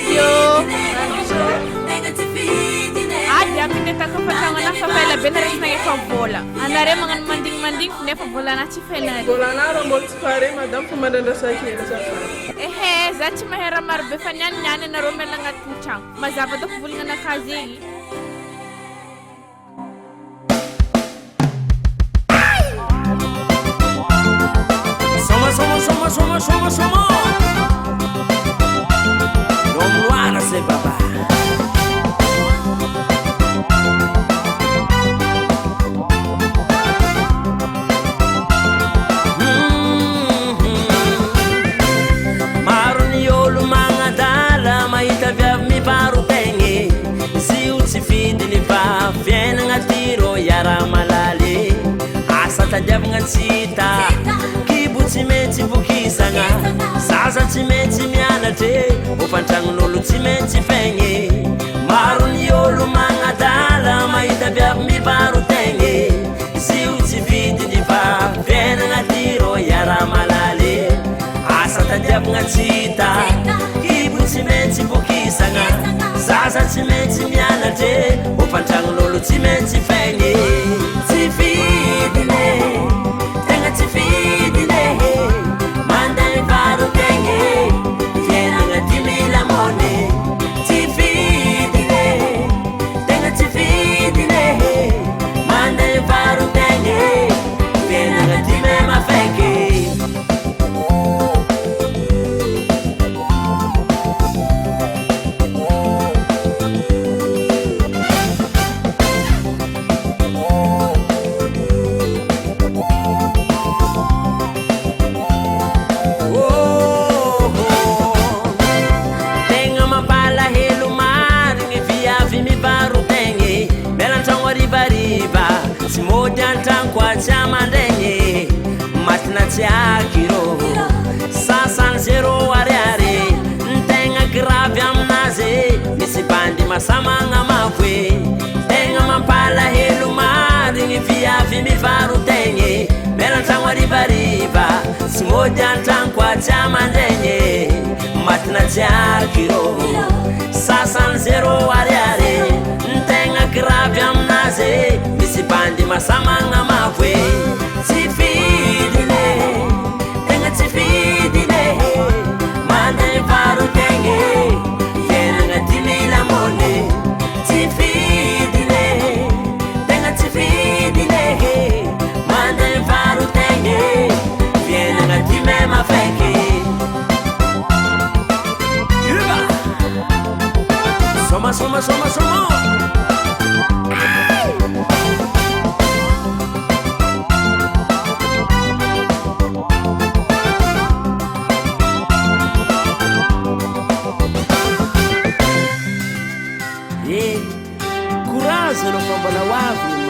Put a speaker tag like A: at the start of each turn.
A: radio. Ada pinita ko pa tangan na favela benares na ifabola. Anare mga manding-manding nefa bola na chifena.
B: Bola na ro mol tsare madam fumadanda sa kira sa.
A: Zati mahera marbe fanyan nyane na romela nga tuchang. Mazaba dok bulga na kazi.
C: Soma. Homme noir, c'est papa. Maro ni olo mangadala mahita viavy mivarotegny. Izy io tsy fidiny fa fiainagna tiro iara malaly. Asa tadiavagna tsy hita kibo tsy maintsy vokisagna. Zaza tsy maintsy mianatre hofantragnon'olo tsy maintsy faigny. Maro ny olo magnadala mahita viavy mivarotegny. Izy io tsy fidiny fa fiainagna tiro iara malaly. Asa tadiavagna tsy hita kibo tsy maintsy vokisagna. Zaza tsy maintsy mianatre hofantragnon'olo tsy maintsy faigny. Tsy fidiny tegna tsy fidiny mandeha mivarotegny fiainagna 10 000 mone. Tsy fidiny tegna tsy fidiny mandeha mivarotegny fiainagna 10 mafaiky. Tsy mody an-tragno koa tsy amandregny matina tsy akiro. Sasany zero ariary ntegna gravy aminazy. Misy bandy masamagna mavoe tegna mampalahelo marigny viavy mivarotegny. Melan-tragno arivariva tsy mody an-tragno koa tsy amandregny matina tsy akiro. Sasany zero ariary ntegna gravy aminazy. Misy bandy masamagna mavoe. Tsy fidiny tegna tsy fidiny mandeha mivarotegny fiainagna 10 000 mone. Tsy fidiny tegna tsy fidiny mandeha mivarotegny fiainagna 10 mafaiky. Soma. Courage no fambana wavy